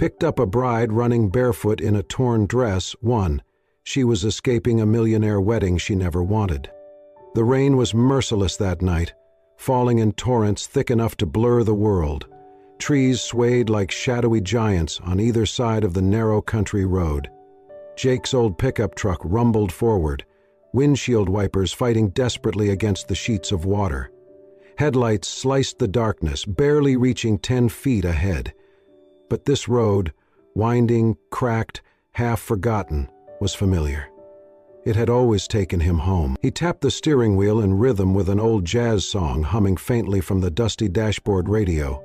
Picked up a bride running barefoot in a torn dress, won. She was escaping a millionaire wedding she never wanted. The rain was merciless that night, falling in torrents thick enough to blur the world. Trees swayed like shadowy giants on either side of the narrow country road. Jake's old pickup truck rumbled forward, windshield wipers fighting desperately against the sheets of water. Headlights sliced the darkness, barely reaching 10 feet ahead. But this road, winding, cracked, half-forgotten, was familiar. It had always taken him home. He tapped the steering wheel in rhythm with an old jazz song humming faintly from the dusty dashboard radio.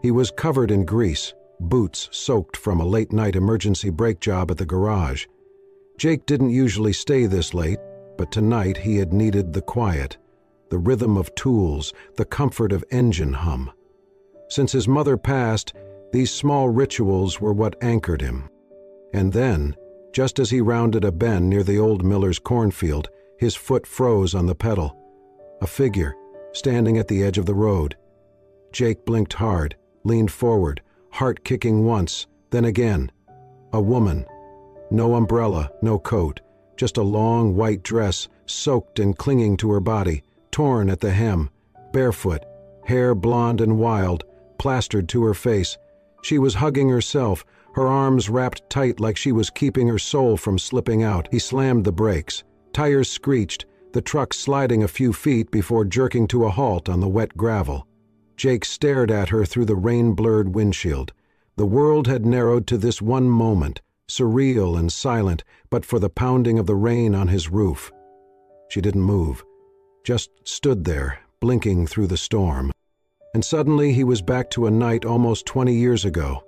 He was covered in grease, boots soaked from a late-night emergency brake job at the garage. Jake didn't usually stay this late, but tonight he had needed the quiet, the rhythm of tools, the comfort of engine hum. Since his mother passed, these small rituals were what anchored him. And then, just as he rounded a bend near the old miller's cornfield, his foot froze on the pedal. A figure, standing at the edge of the road. Jake blinked hard, leaned forward, heart kicking once, then again. A woman. No umbrella, no coat, just a long white dress, soaked and clinging to her body, torn at the hem, barefoot, hair blonde and wild, plastered to her face. She was hugging herself, her arms wrapped tight like she was keeping her soul from slipping out. He slammed the brakes. Tires screeched, the truck sliding a few feet before jerking to a halt on the wet gravel. Jake stared at her through the rain-blurred windshield. The world had narrowed to this one moment, surreal and silent, but for the pounding of the rain on his roof. She didn't move, just stood there, blinking through the storm. And suddenly he was back to a night almost 20 years ago.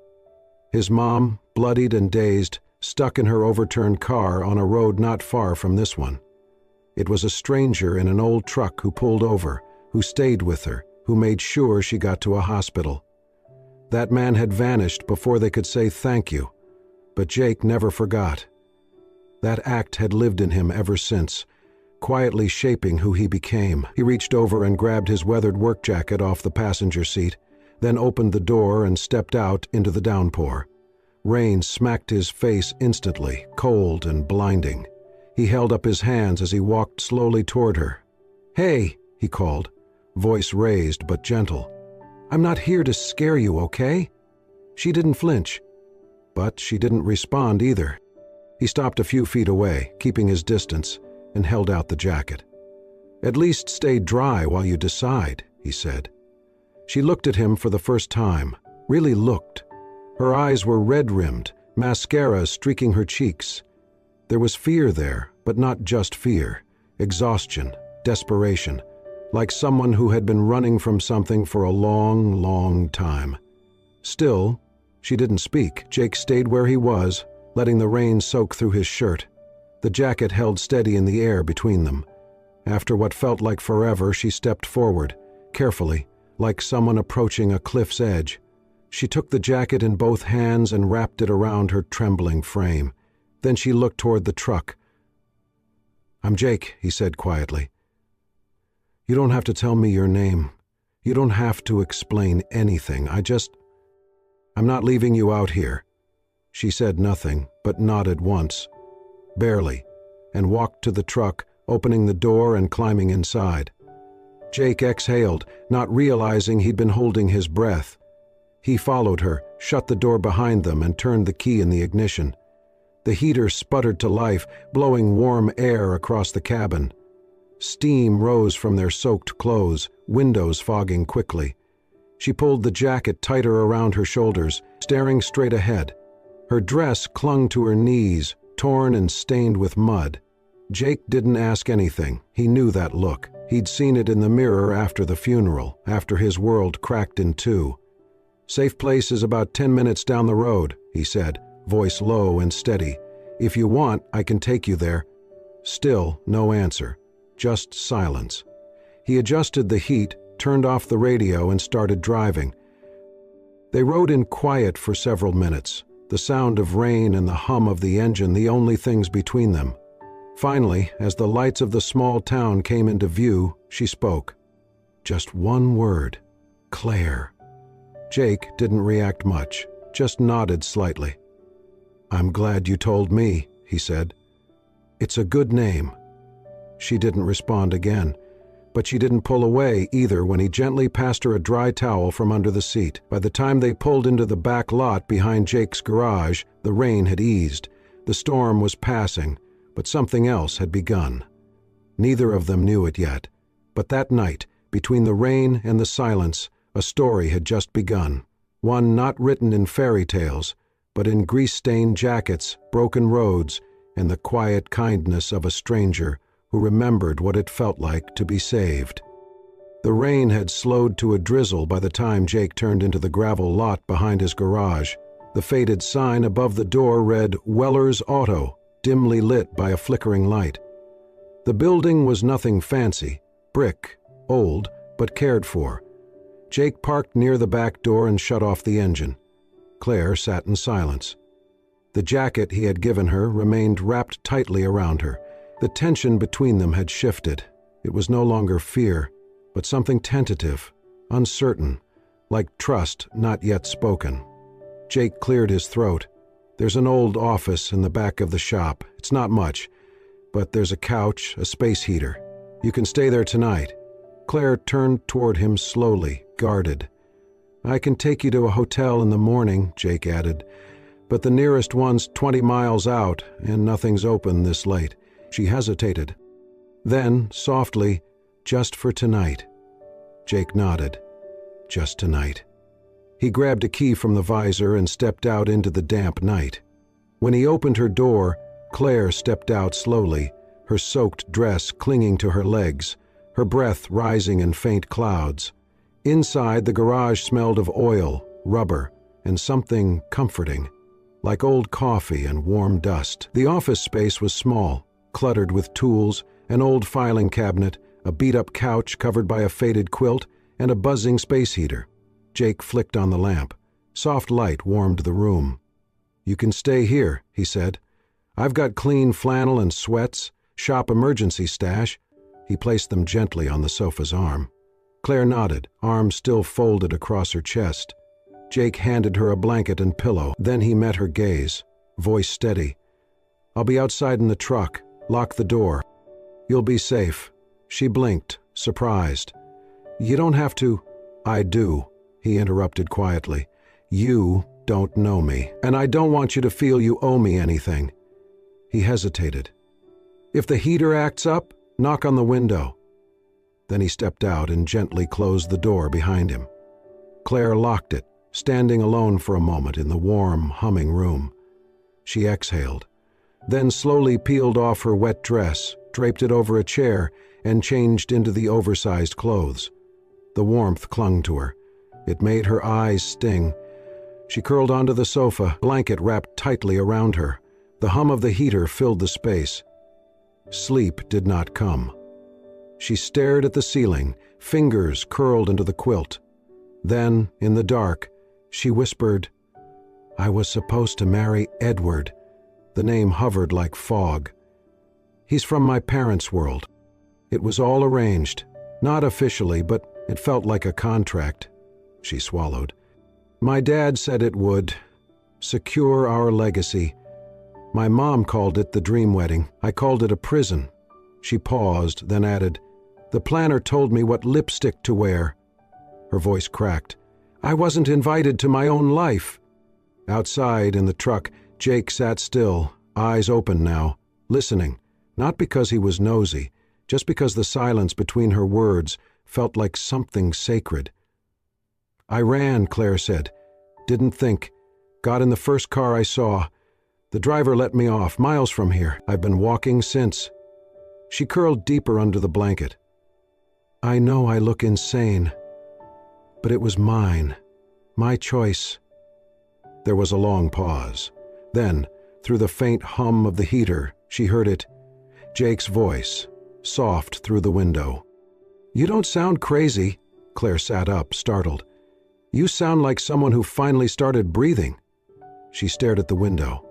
His mom, bloodied and dazed, stuck in her overturned car on a road not far from this one. It was a stranger in an old truck who pulled over, who stayed with her, who made sure she got to a hospital. That man had vanished before they could say thank you, but Jake never forgot. That act had lived in him ever since, quietly shaping who he became. He reached over and grabbed his weathered work jacket off the passenger seat, then opened the door and stepped out into the downpour. Rain smacked his face instantly, cold and blinding. He held up his hands as he walked slowly toward her. "Hey," he called, voice raised but gentle. "I'm not here to scare you, okay?" She didn't flinch, but she didn't respond either. He stopped a few feet away, keeping his distance, and held out the jacket. "At least stay dry while you decide," he said. She looked at him for the first time, really looked. Her eyes were red-rimmed, mascara streaking her cheeks. There was fear there, but not just fear. Exhaustion, desperation, like someone who had been running from something for a long, long time. Still, she didn't speak. Jake stayed where he was, letting the rain soak through his shirt. The jacket held steady in the air between them. After what felt like forever, she stepped forward, carefully, like someone approaching a cliff's edge. She took the jacket in both hands and wrapped it around her trembling frame. Then she looked toward the truck. "I'm Jake," he said quietly. "You don't have to tell me your name. You don't have to explain anything. I'm not leaving you out here." She said nothing, but nodded once, barely, and walked to the truck, opening the door and climbing inside. Jake exhaled, not realizing he'd been holding his breath. He followed her, shut the door behind them, and turned the key in the ignition. The heater sputtered to life, blowing warm air across the cabin. Steam rose from their soaked clothes, windows fogging quickly. She pulled the jacket tighter around her shoulders, staring straight ahead. Her dress clung to her knees, torn and stained with mud. Jake didn't ask anything. He knew that look. He'd seen it in the mirror after the funeral, after his world cracked in two. "Safe place is about 10 minutes down the road," he said, voice low and steady. "If you want, I can take you there." Still no answer, just silence. He adjusted the heat, turned off the radio, and started driving. They rode in quiet for several minutes, the sound of rain and the hum of the engine the only things between them. Finally, as the lights of the small town came into view, she spoke. Just one word: Claire. Jake didn't react much, just nodded slightly. "I'm glad you told me," he said. "It's a good name." She didn't respond again, but she didn't pull away either when he gently passed her a dry towel from under the seat. By the time they pulled into the back lot behind Jake's garage, the rain had eased. The storm was passing, but something else had begun. Neither of them knew it yet, but that night, between the rain and the silence, a story had just begun. One not written in fairy tales, but in grease-stained jackets, broken roads, and the quiet kindness of a stranger who remembered what it felt like to be saved. The rain had slowed to a drizzle by the time Jake turned into the gravel lot behind his garage. The faded sign above the door read Weller's Auto, dimly lit by a flickering light. The building was nothing fancy, brick, old, but cared for. Jake parked near the back door and shut off the engine. Claire sat in silence. The jacket he had given her remained wrapped tightly around her. The tension between them had shifted. It was no longer fear, but something tentative, uncertain, like trust not yet spoken. Jake cleared his throat. "There's an old office in the back of the shop. It's not much, but there's a couch, a space heater. You can stay there tonight." Claire turned toward him slowly, guarded. "I can take you to a hotel in the morning," Jake added, "but the nearest one's 20 miles out, and nothing's open this late." She hesitated. Then, softly, "Just for tonight." Jake nodded. Just tonight. He grabbed a key from the visor and stepped out into the damp night. When he opened her door, Claire stepped out slowly, her soaked dress clinging to her legs, her breath rising in faint clouds. Inside, the garage smelled of oil, rubber, and something comforting, like old coffee and warm dust. The office space was small, cluttered with tools, an old filing cabinet, a beat-up couch covered by a faded quilt, and a buzzing space heater. Jake flicked on the lamp. Soft light warmed the room. "You can stay here," he said. "I've got clean flannel and sweats, shop emergency stash." He placed them gently on the sofa's arm. Claire nodded, arms still folded across her chest. Jake handed her a blanket and pillow. Then he met her gaze, voice steady. "I'll be outside in the truck. Lock the door. You'll be safe." She blinked, surprised. "You don't have to." "I do," he interrupted quietly. "You don't know me, and I don't want you to feel you owe me anything." He hesitated. "If the heater acts up, knock on the window." Then he stepped out and gently closed the door behind him. Claire locked it, standing alone for a moment in the warm, humming room. She exhaled, then slowly peeled off her wet dress, draped it over a chair, and changed into the oversized clothes. The warmth clung to her. It made her eyes sting. She curled onto the sofa, blanket wrapped tightly around her. The hum of the heater filled the space. Sleep did not come. She stared at the ceiling, fingers curled into the quilt. Then, in the dark, she whispered, "I was supposed to marry Edward." The name hovered like fog. "He's from my parents' world." It was all arranged, not officially, but it felt like a contract. She swallowed. "My dad said it would secure our legacy. My mom called it the dream wedding. I called it a prison." She paused, then added, "The planner told me what lipstick to wear." Her voice cracked. "I wasn't invited to my own life." Outside, in the truck, Jake sat still, eyes open now, listening, not because he was nosy, just because the silence between her words felt like something sacred. "I ran," Claire said. "Didn't think. Got in the first car I saw. The driver let me off, miles from here. I've been walking since." She curled deeper under the blanket. "I know I look insane, but it was mine, my choice." There was a long pause. Then, through the faint hum of the heater, she heard it, Jake's voice, soft through the window. "You don't sound crazy." Claire sat up, startled. "You sound like someone who finally started breathing." She stared at the window.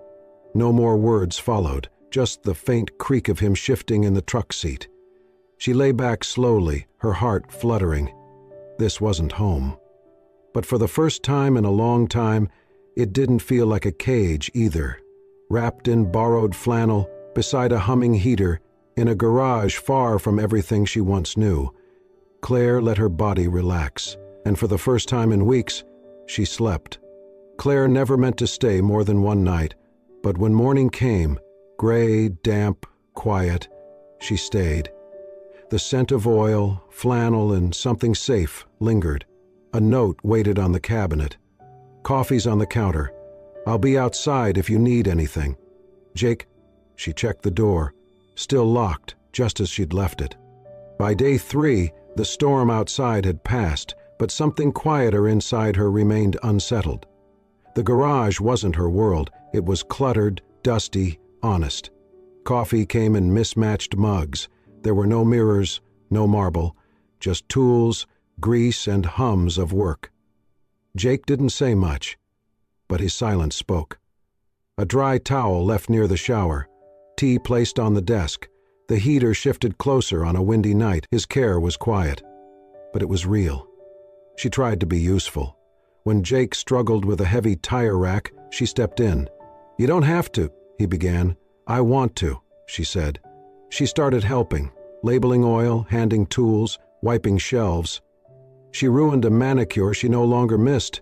No more words followed, just the faint creak of him shifting in the truck seat. She lay back slowly, her heart fluttering. This wasn't home. But for the first time in a long time, It didn't feel like a cage either. Wrapped in borrowed flannel, beside a humming heater, in a garage far from everything she once knew, Claire let her body relax, and for the first time in weeks, she slept. Claire never meant to stay more than one night, but when morning came, gray, damp, quiet, she stayed. The scent of oil, flannel, and something safe lingered. A note waited on the cabinet. Coffee's on the counter. I'll be outside if you need anything. Jake, she checked the door, still locked, just as she'd left it. By day 3, the storm outside had passed, but something quieter inside her remained unsettled. The garage wasn't her world. It was cluttered, dusty, honest. Coffee came in mismatched mugs. There were no mirrors, no marble, just tools, grease, and hums of work. Jake didn't say much, but his silence spoke. A dry towel left near the shower, tea placed on the desk, the heater shifted closer on a windy night. His care was quiet, but it was real. She tried to be useful. When Jake struggled with a heavy tire rack, she stepped in. "You don't have to," he began. "I want to," she said. She started helping, labeling oil, handing tools, wiping shelves. She ruined a manicure she no longer missed.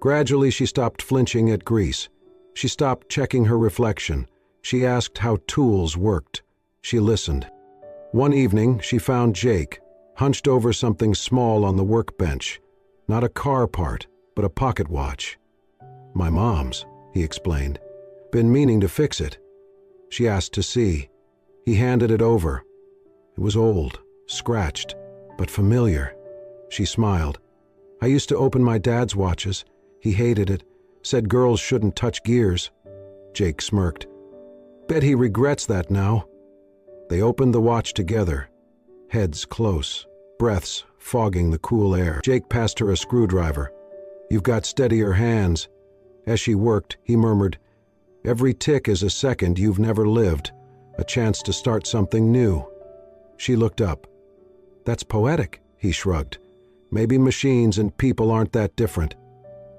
Gradually, she stopped flinching at grease. She stopped checking her reflection. She asked how tools worked. She listened. One evening, she found Jake, hunched over something small on the workbench. Not a car part, but a pocket watch. "My mom's," he explained. "Been meaning to fix it." She asked to see. He handed it over. It was old, scratched, but familiar. She smiled. "I used to open my dad's watches. He hated it, said girls shouldn't touch gears." Jake smirked. "Bet he regrets that now." They opened the watch together, heads close, breaths fogging the cool air. Jake passed her a screwdriver. "You've got steadier hands." As she worked, he murmured, "Every tick is a second you've never lived, a chance to start something new." She looked up. "That's poetic," he shrugged. "Maybe machines and people aren't that different."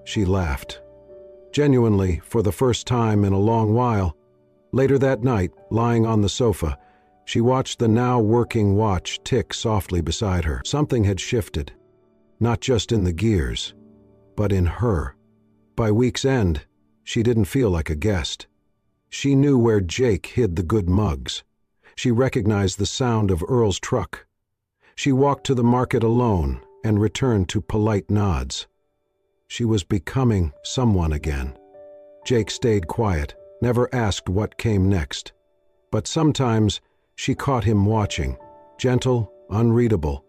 She laughed. Genuinely, for the first time in a long while. Later that night, lying on the sofa, she watched the now working watch tick softly beside her. Something had shifted, not just in the gears, but in her. By week's end, she didn't feel like a guest. She knew where Jake hid the good mugs. She recognized the sound of Earl's truck. She walked to the market alone and returned to polite nods. She was becoming someone again. Jake stayed quiet, never asked what came next. But sometimes she caught him watching, gentle, unreadable.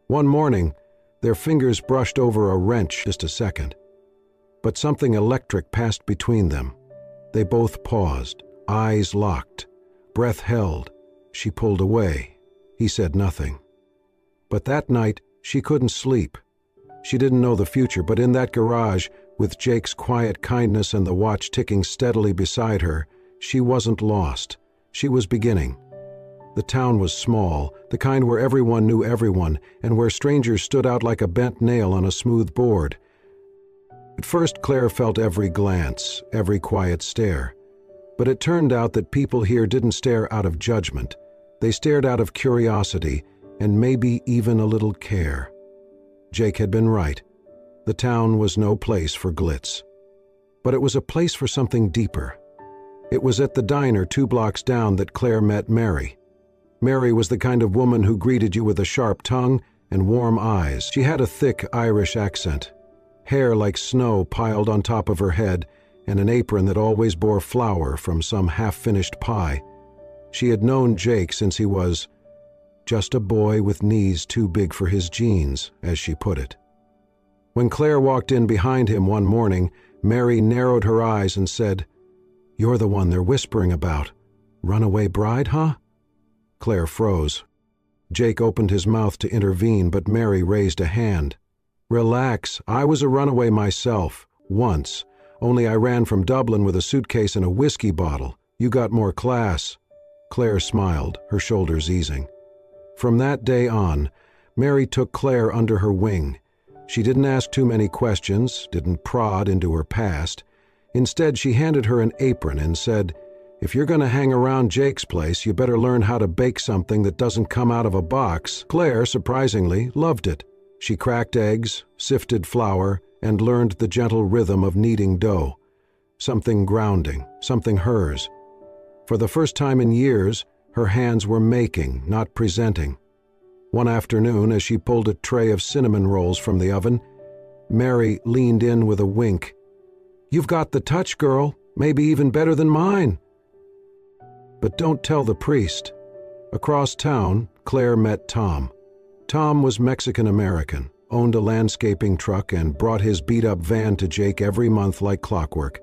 One morning, their fingers brushed over a wrench just a second. But something electric passed between them. They both paused, eyes locked, breath held. She pulled away. He said nothing. But that night, she couldn't sleep. She didn't know the future, but in that garage, with Jake's quiet kindness and the watch ticking steadily beside her, she wasn't lost. She was beginning. The town was small, the kind where everyone knew everyone, and where strangers stood out like a bent nail on a smooth board. At first, Claire felt every glance, every quiet stare. But it turned out that people here didn't stare out of judgment. They stared out of curiosity, and maybe even a little care. Jake had been right. The town was no place for glitz. But it was a place for something deeper. It was at the diner 2 blocks down that Claire met Mary. Mary was the kind of woman who greeted you with a sharp tongue and warm eyes. She had a thick Irish accent, hair like snow piled on top of her head, and an apron that always bore flour from some half-finished pie. She had known Jake since he was just a boy with knees too big for his jeans, as she put it. When Claire walked in behind him one morning, Mary narrowed her eyes and said, "You're the one they're whispering about. Runaway bride, huh?" Claire froze. Jake opened his mouth to intervene, but Mary raised a hand. "Relax, I was a runaway myself, once. Only I ran from Dublin with a suitcase and a whiskey bottle. You got more class." Claire smiled, her shoulders easing. From that day on, Mary took Claire under her wing. She didn't ask too many questions, didn't prod into her past. Instead, she handed her an apron and said, "If you're going to hang around Jake's place, you better learn how to bake something that doesn't come out of a box." Claire, surprisingly, loved it. She cracked eggs, sifted flour, and learned the gentle rhythm of kneading dough. Something grounding, something hers. For the first time in years, her hands were making, not presenting. One afternoon, as she pulled a tray of cinnamon rolls from the oven, Mary leaned in with a wink. "You've got the touch, girl, maybe even better than mine." But don't tell the priest. Across town, Claire met Tom. Tom was Mexican-American, owned a landscaping truck, and brought his beat-up van to Jake every month like clockwork.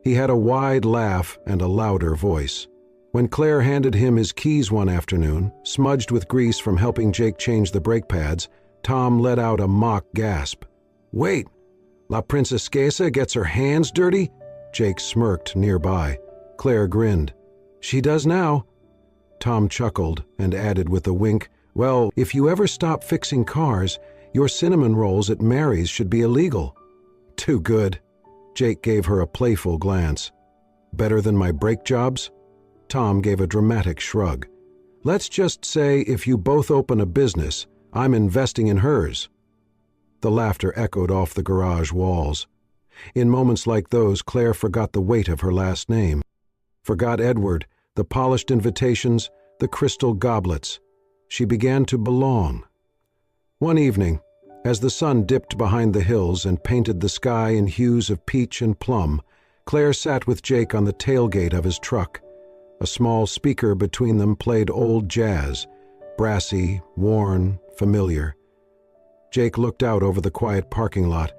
He had a wide laugh and a louder voice. When Claire handed him his keys one afternoon, smudged with grease from helping Jake change the brake pads, Tom let out a mock gasp. "Wait, La Princesa gets her hands dirty?" Jake smirked nearby. Claire grinned. "She does now." Tom chuckled and added with a wink, "Well, if you ever stop fixing cars, your cinnamon rolls at Mary's should be illegal." "Too good." Jake gave her a playful glance. "Better than my brake jobs?" Tom gave a dramatic shrug. "Let's just say if you both open a business, I'm investing in hers." The laughter echoed off the garage walls. In moments like those, Claire forgot the weight of her last name. Forgot Edward, the polished invitations, the crystal goblets. She began to belong. One evening, as the sun dipped behind the hills and painted the sky in hues of peach and plum, Claire sat with Jake on the tailgate of his truck. A small speaker between them played old jazz, brassy, worn, familiar. Jake looked out over the quiet parking lot.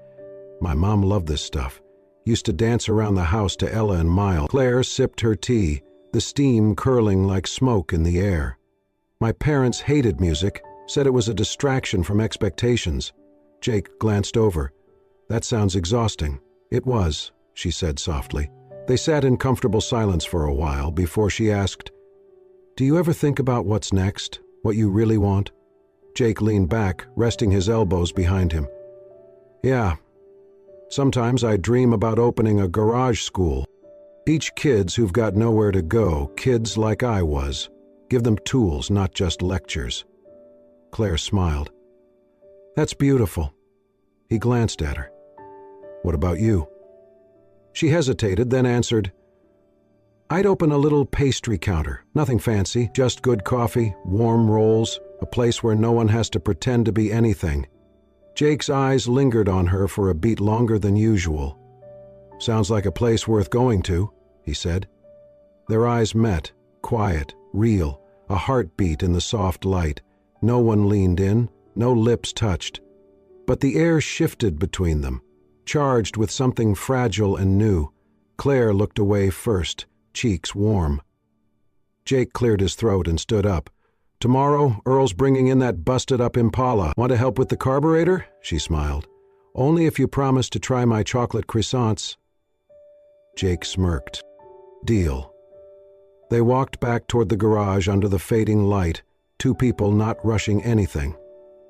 "My mom loved this stuff. Used to dance around the house to Ella and Miles." Claire sipped her tea, the steam curling like smoke in the air. "My parents hated music, said it was a distraction from expectations." Jake glanced over. "That sounds exhausting." "It was," she said softly. They sat in comfortable silence for a while before she asked, "Do you ever think about what's next, what you really want?" Jake leaned back, resting his elbows behind him. "Yeah. Sometimes I dream about opening a garage school. Teach kids who've got nowhere to go, kids like I was. Give them tools, not just lectures." Claire smiled. "That's beautiful." He glanced at her. "What about you?" She hesitated, then answered, "I'd open a little pastry counter, nothing fancy, just good coffee, warm rolls, a place where no one has to pretend to be anything." Jake's eyes lingered on her for a beat longer than usual. "Sounds like a place worth going to," he said. Their eyes met, quiet, real, a heartbeat in the soft light. No one leaned in, no lips touched. But the air shifted between them, charged with something fragile and new. Claire looked away first, cheeks warm. Jake cleared his throat and stood up. "Tomorrow, Earl's bringing in that busted-up Impala. Want to help with the carburetor?" She smiled. "Only if you promise to try my chocolate croissants." Jake smirked. "Deal." They walked back toward the garage under the fading light, two people not rushing anything,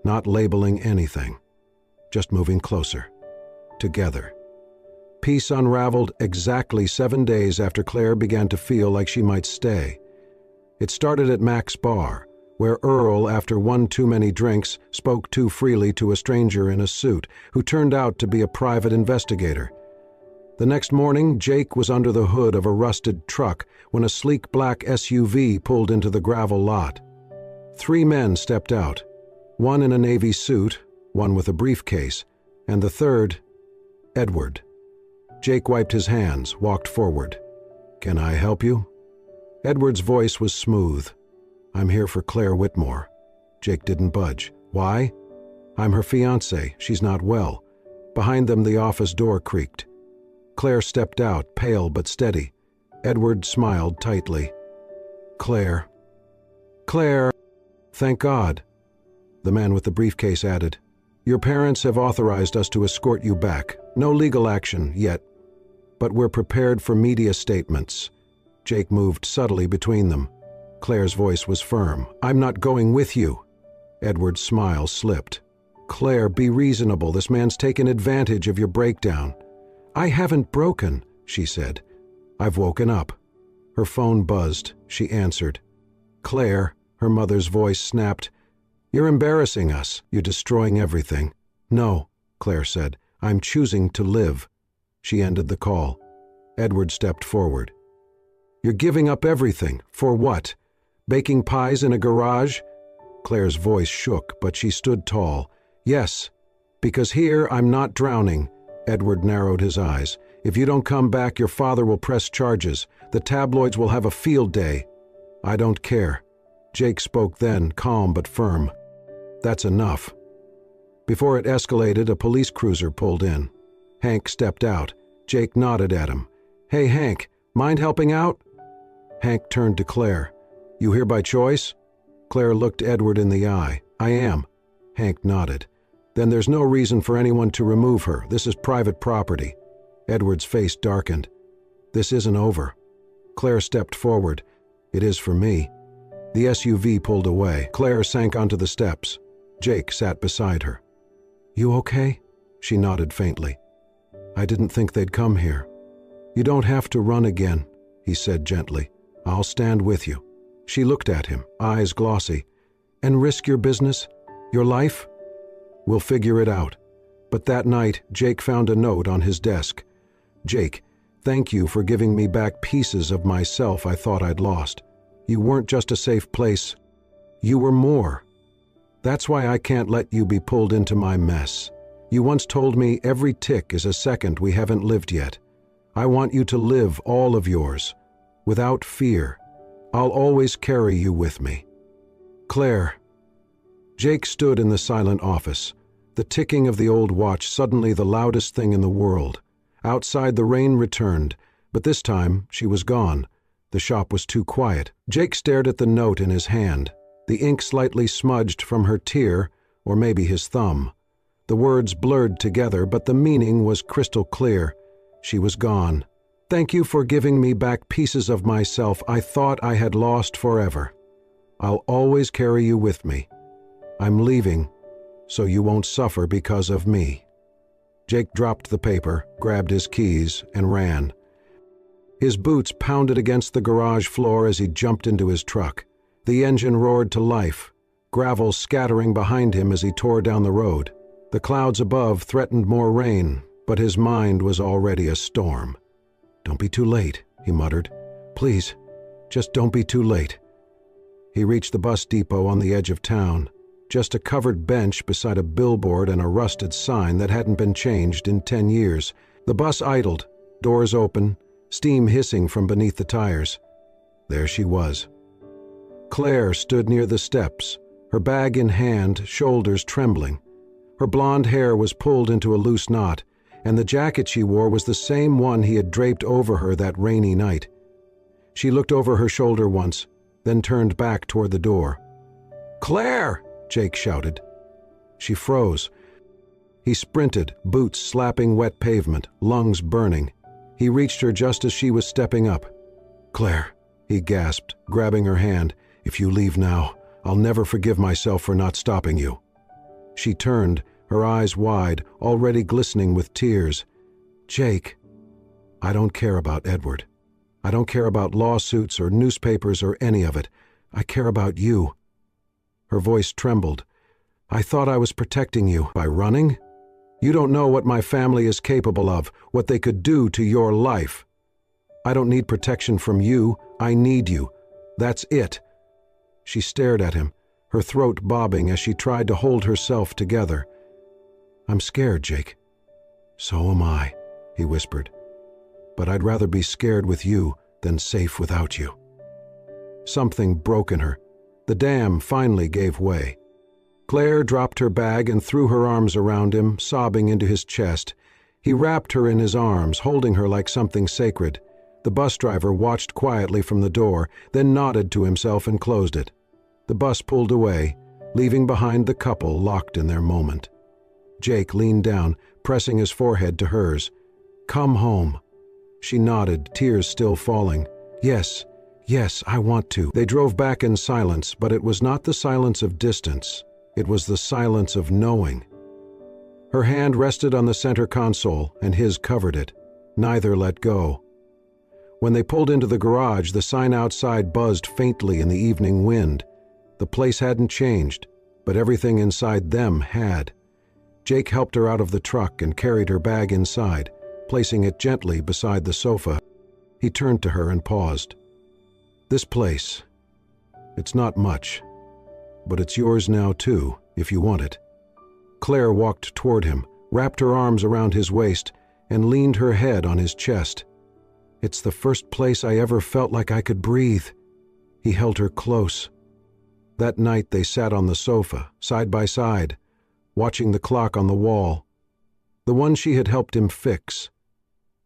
not labeling anything, just moving closer. Together. Peace unraveled exactly 7 days after Claire began to feel like she might stay. It started at Mac's bar, where Earl, after one too many drinks, spoke too freely to a stranger in a suit, who turned out to be a private investigator. The next morning, Jake was under the hood of a rusted truck when a sleek black SUV pulled into the gravel lot. 3 men stepped out, one in a navy suit, one with a briefcase, and the third, Edward. Jake wiped his hands, walked forward. "Can I help you?" Edward's voice was smooth. "I'm here for Claire Whitmore." Jake didn't budge. "Why?" "I'm her fiancé. She's not well." Behind them, the office door creaked. Claire stepped out, pale but steady. Edward smiled tightly. "Claire." "Claire." "Thank God." The man with the briefcase added, "Your parents have authorized us to escort you back. No legal action yet, but we're prepared for media statements." Jake moved subtly between them. Claire's voice was firm. "I'm not going with you." Edward's smile slipped. "Claire, be reasonable. This man's taken advantage of your breakdown." "I haven't broken. she said. "I've woken up." Her phone buzzed. She answered. "Claire," her mother's voice snapped. "You're embarrassing us. You're destroying everything." "No," Claire said. "I'm choosing to live." She ended the call. Edward stepped forward. "You're giving up everything. For what? Baking pies in a garage?" Claire's voice shook, but she stood tall. "Yes, because here I'm not drowning." Edward narrowed his eyes. "If you don't come back, your father will press charges. The tabloids will have a field day." "I don't care." Jake spoke then, calm but firm. "That's enough." Before it escalated, a police cruiser pulled in. Hank stepped out. Jake nodded at him. "Hey, Hank, mind helping out?" Hank turned to Claire. "You here by choice?" Claire looked Edward in the eye. "I am." Hank nodded. "Then there's no reason for anyone to remove her. This is private property." Edward's face darkened. "This isn't over." Claire stepped forward. "It is for me." The SUV pulled away. Claire sank onto the steps. Jake sat beside her. "You okay?" She nodded faintly. "I didn't think they'd come here." "You don't have to run again," he said gently. "I'll stand with you." She looked at him, eyes glossy. "And risk your business? Your life?" "We'll figure it out." But that night, Jake found a note on his desk. "Jake, thank you for giving me back pieces of myself I thought I'd lost. You weren't just a safe place. You were more. That's why I can't let you be pulled into my mess. You once told me every tick is a second we haven't lived yet. I want you to live all of yours, without fear. I'll always carry you with me. Claire." Jake stood in the silent office, the ticking of the old watch suddenly the loudest thing in the world. Outside the rain returned, but this time she was gone. The shop was too quiet. Jake stared at the note in his hand, the ink slightly smudged from her tear, or maybe his thumb. The words blurred together, but the meaning was crystal clear. She was gone. "Thank you for giving me back pieces of myself I thought I had lost forever. I'll always carry you with me. I'm leaving, so you won't suffer because of me." Jake dropped the paper, grabbed his keys, and ran. His boots pounded against the garage floor as he jumped into his truck. The engine roared to life, gravel scattering behind him as he tore down the road. The clouds above threatened more rain, but his mind was already a storm. "Don't be too late," he muttered. "Please, just don't be too late." He reached the bus depot on the edge of town, just a covered bench beside a billboard and a rusted sign that hadn't been changed in 10 years. The bus idled, doors open, steam hissing from beneath the tires. There she was. Claire stood near the steps, her bag in hand, shoulders trembling. Her blonde hair was pulled into a loose knot, and the jacket she wore was the same one he had draped over her that rainy night. She looked over her shoulder once, then turned back toward the door. "Claire!" Jake shouted. She froze. He sprinted, boots slapping wet pavement, lungs burning. He reached her just as she was stepping up. "Claire," he gasped, grabbing her hand, "if you leave now, I'll never forgive myself for not stopping you." She turned, her eyes wide, already glistening with tears. "Jake, I don't care about Edward. I don't care about lawsuits or newspapers or any of it. I care about you." Her voice trembled. "I thought I was protecting you by running? You don't know what my family is capable of, what they could do to your life. I don't need protection from you. I need you. That's it." She stared at him, her throat bobbing as she tried to hold herself together. "I'm scared, Jake." "So am I," he whispered. "But I'd rather be scared with you than safe without you." Something broke in her. The dam finally gave way. Claire dropped her bag and threw her arms around him, sobbing into his chest. He wrapped her in his arms, holding her like something sacred. The bus driver watched quietly from the door, then nodded to himself and closed it. The bus pulled away, leaving behind the couple locked in their moment. Jake leaned down, pressing his forehead to hers. "Come home." She nodded, tears still falling. "Yes, yes, I want to." They drove back in silence, but it was not the silence of distance. It was the silence of knowing. Her hand rested on the center console, and his covered it. Neither let go. When they pulled into the garage, the sign outside buzzed faintly in the evening wind. The place hadn't changed, but everything inside them had. Jake helped her out of the truck and carried her bag inside, placing it gently beside the sofa. He turned to her and paused. "This place, it's not much, but it's yours now too, if you want it." Claire walked toward him, wrapped her arms around his waist, and leaned her head on his chest. "It's the first place I ever felt like I could breathe." He held her close. That night they sat on the sofa, side by side, watching the clock on the wall, the one she had helped him fix.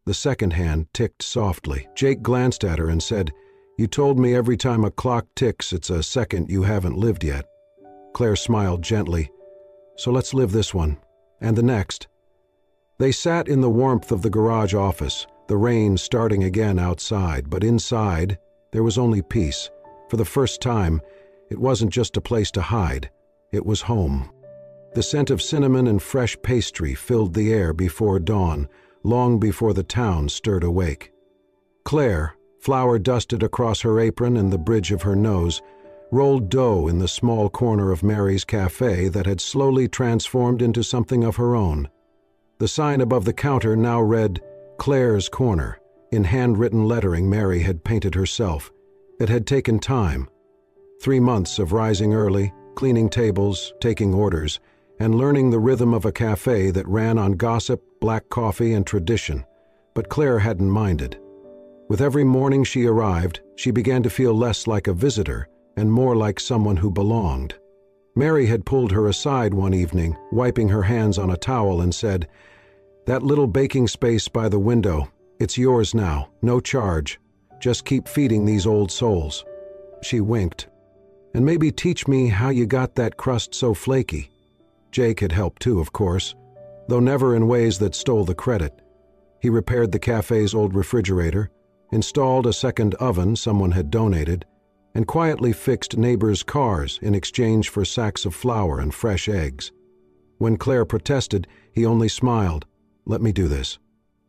The second hand ticked softly. Jake glanced at her and said, "You told me every time a clock ticks, it's a second you haven't lived yet." Claire smiled gently. "So let's live this one, and the next." They sat in the warmth of the garage office, the rain starting again outside, but inside there was only peace. For the first time, it wasn't just a place to hide, it was home. The scent of cinnamon and fresh pastry filled the air before dawn, long before the town stirred awake. Claire, flour dusted across her apron and the bridge of her nose, rolled dough in the small corner of Mary's cafe that had slowly transformed into something of her own. The sign above the counter now read, "Claire's Corner," in handwritten lettering Mary had painted herself. It had taken time. 3 months of rising early, cleaning tables, taking orders, and learning the rhythm of a cafe that ran on gossip, black coffee, and tradition. But Claire hadn't minded. With every morning she arrived, she began to feel less like a visitor and more like someone who belonged. Mary had pulled her aside one evening, wiping her hands on a towel, and said, "That little baking space by the window, it's yours now, no charge. Just keep feeding these old souls." She winked. "And maybe teach me how you got that crust so flaky." Jake had helped too, of course, though never in ways that stole the credit. He repaired the cafe's old refrigerator, installed a second oven someone had donated, and quietly fixed neighbors' cars in exchange for sacks of flour and fresh eggs. When Claire protested, he only smiled. "Let me do this.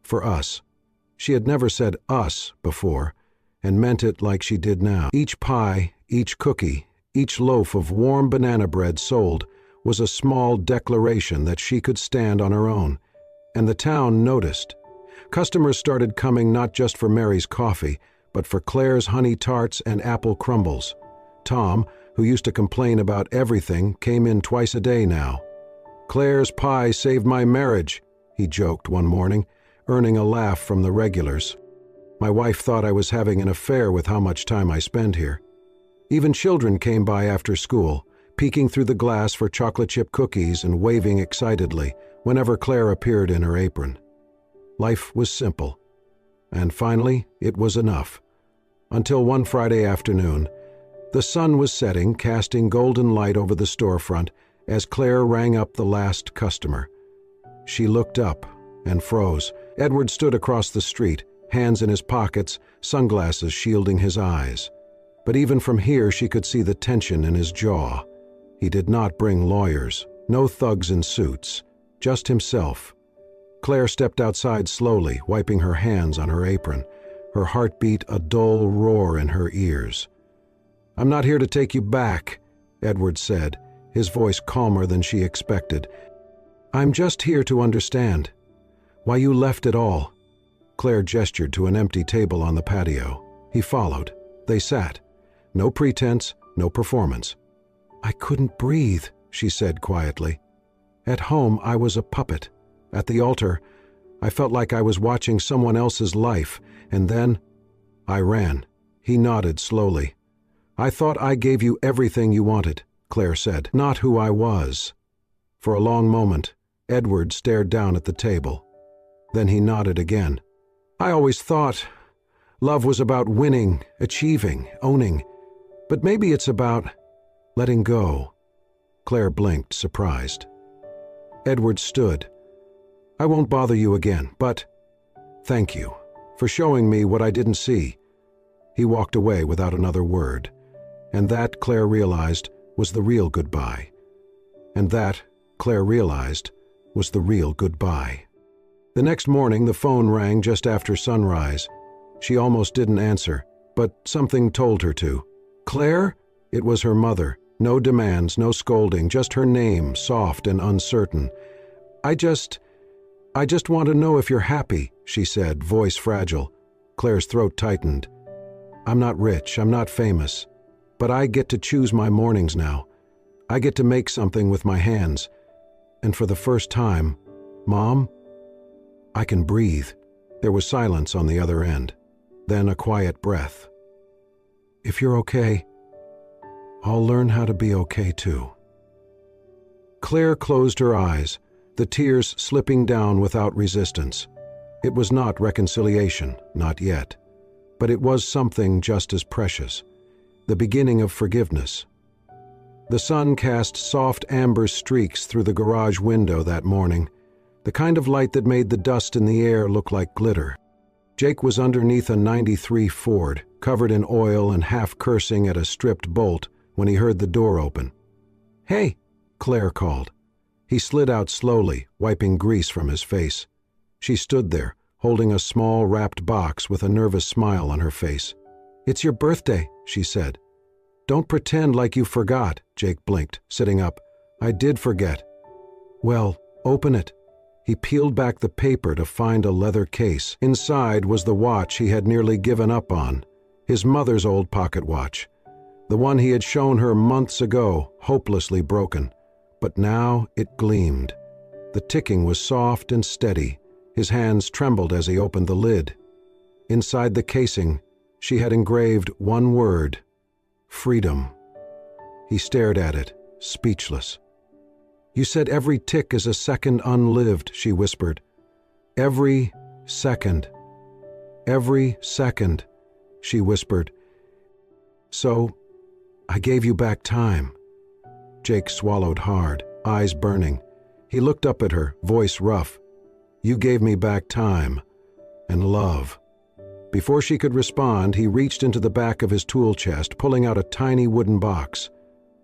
For us." She had never said "us" before, and meant it like she did now. Each pie, each cookie, each loaf of warm banana bread sold was a small declaration that she could stand on her own, and the town noticed. Customers started coming not just for Mary's coffee, but for Claire's honey tarts and apple crumbles. Tom, who used to complain about everything, came in twice a day now. "Claire's pie saved my marriage," he joked one morning, earning a laugh from the regulars. "My wife thought I was having an affair with how much time I spend here." Even children came by after school, peeking through the glass for chocolate chip cookies and waving excitedly whenever Claire appeared in her apron. Life was simple. And finally, it was enough. Until one Friday afternoon, the sun was setting, casting golden light over the storefront as Claire rang up the last customer. She looked up and froze. Edward stood across the street, hands in his pockets, sunglasses shielding his eyes. But even from here she could see the tension in his jaw. He did not bring lawyers, no thugs in suits, just himself. Claire stepped outside slowly, wiping her hands on her apron, her heartbeat a dull roar in her ears. "I'm not here to take you back," Edward said, his voice calmer than she expected. "I'm just here to understand why you left it all." Claire gestured to an empty table on the patio. He followed. They sat. No pretense, no performance. "I couldn't breathe," she said quietly. "At home, I was a puppet. At the altar, I felt like I was watching someone else's life, and then I ran." He nodded slowly. "I thought I gave you everything you wanted," Claire said, "not who I was." For a long moment, Edward stared down at the table. Then he nodded again. "I always thought love was about winning, achieving, owning. But maybe it's about letting go." Claire blinked, surprised. Edward stood. "I won't bother you again, but thank you for showing me what I didn't see." He walked away without another word. And that, Claire realized, was the real goodbye. And that, Claire realized, was the real goodbye. The next morning, the phone rang just after sunrise. She almost didn't answer, but something told her to. Claire? It was her mother. No demands, no scolding, just her name, soft and uncertain. I just want to know if you're happy, she said, voice fragile. Claire's throat tightened. I'm not rich, I'm not famous, but I get to choose my mornings now. I get to make something with my hands. And for the first time, Mom, I can breathe. There was silence on the other end. Then a quiet breath. If you're okay, I'll learn how to be okay too. Claire closed her eyes, the tears slipping down without resistance. It was not reconciliation, not yet, but it was something just as precious, the beginning of forgiveness. The sun cast soft amber streaks through the garage window that morning, the kind of light that made the dust in the air look like glitter. Jake was underneath a '93 Ford, covered in oil and half cursing at a stripped bolt when he heard the door open. Hey, Claire called. He slid out slowly, wiping grease from his face. She stood there, holding a small wrapped box with a nervous smile on her face. It's your birthday, she said. Don't pretend like you forgot, Jake blinked, sitting up. I did forget. Well, open it. He peeled back the paper to find a leather case. Inside was the watch he had nearly given up on, his mother's old pocket watch, the one he had shown her months ago, hopelessly broken. But now it gleamed. The ticking was soft and steady. His hands trembled as he opened the lid. Inside the casing, she had engraved one word: freedom. He stared at it, speechless. You said every tick is a second unlived, she whispered. Every second. Every second, she whispered. So, I gave you back time. Jake swallowed hard, eyes burning. He looked up at her, voice rough. You gave me back time. And love. Before she could respond, he reached into the back of his tool chest, pulling out a tiny wooden box.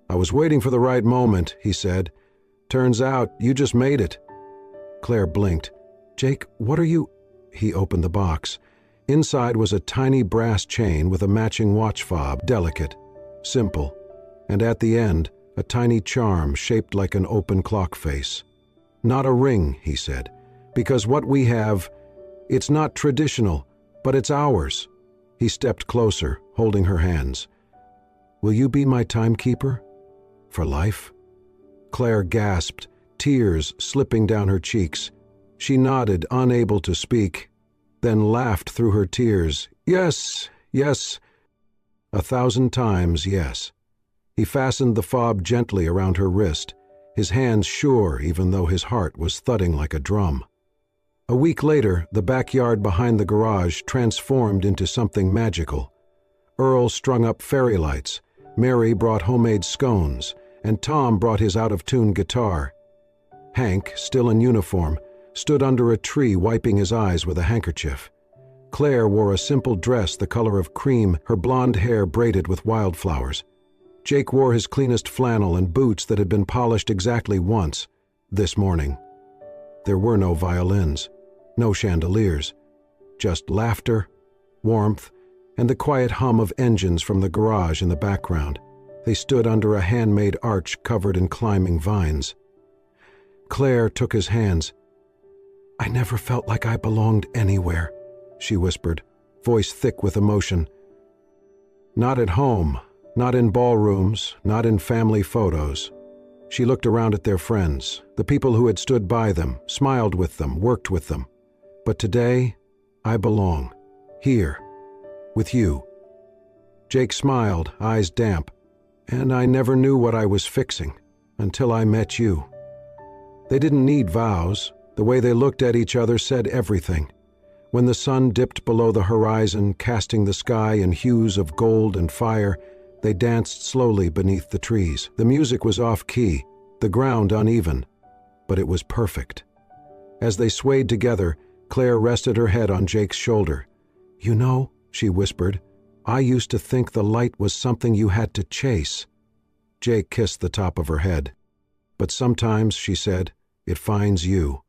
I was waiting for the right moment, he said. Turns out, you just made it. Claire blinked. Jake, what are you... He opened the box. Inside was a tiny brass chain with a matching watch fob, delicate, simple, and at the end, a tiny charm shaped like an open clock face. Not a ring, he said, because what we have, it's not traditional, but it's ours. He stepped closer, holding her hands. Will you be my timekeeper? For life? Claire gasped, tears slipping down her cheeks. She nodded, unable to speak, then laughed through her tears. Yes, yes. 1,000 times yes. He fastened the fob gently around her wrist, his hands sure even though his heart was thudding like a drum. A week later, the backyard behind the garage transformed into something magical. Earl strung up fairy lights, Mary brought homemade scones, and Tom brought his out-of-tune guitar. Hank, still in uniform, stood under a tree wiping his eyes with a handkerchief. Claire wore a simple dress the color of cream, her blonde hair braided with wildflowers. Jake wore his cleanest flannel and boots that had been polished exactly once, this morning. There were no violins, no chandeliers, just laughter, warmth, and the quiet hum of engines from the garage in the background. They stood under a handmade arch covered in climbing vines. Claire took his hands. I never felt like I belonged anywhere, she whispered, voice thick with emotion. Not at home, not in ballrooms, not in family photos. She looked around at their friends, the people who had stood by them, smiled with them, worked with them. But today, I belong, here, with you. Jake smiled, eyes damp. And I never knew what I was fixing, until I met you. They didn't need vows. The way they looked at each other said everything. When the sun dipped below the horizon, casting the sky in hues of gold and fire, they danced slowly beneath the trees. The music was off-key, the ground uneven, but it was perfect. As they swayed together, Claire rested her head on Jake's shoulder. You know, she whispered, I used to think the light was something you had to chase. Jake kissed the top of her head. But sometimes, she said, it finds you.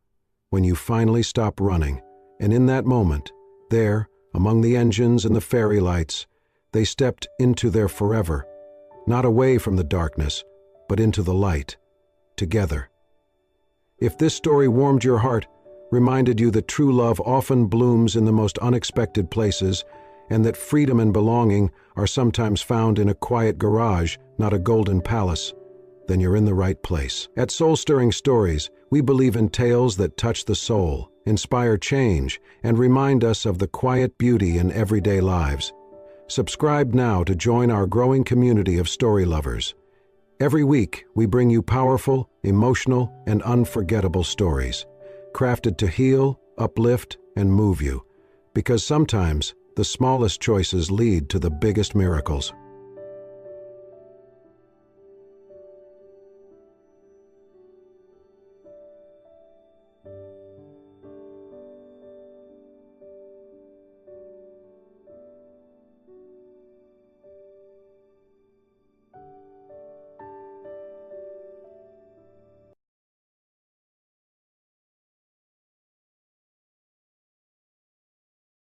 when you finally stop running, and in that moment, there, among the engines and the fairy lights, they stepped into their forever, not away from the darkness, but into the light, together. If this story warmed your heart, reminded you that true love often blooms in the most unexpected places, and that freedom and belonging are sometimes found in a quiet garage, not a golden palace, then you're in the right place. At Soul-Stirring Stories, we believe in tales that touch the soul, inspire change, and remind us of the quiet beauty in everyday lives. Subscribe now to join our growing community of story lovers. Every week, we bring you powerful, emotional, and unforgettable stories, crafted to heal, uplift, and move you, because sometimes the smallest choices lead to the biggest miracles.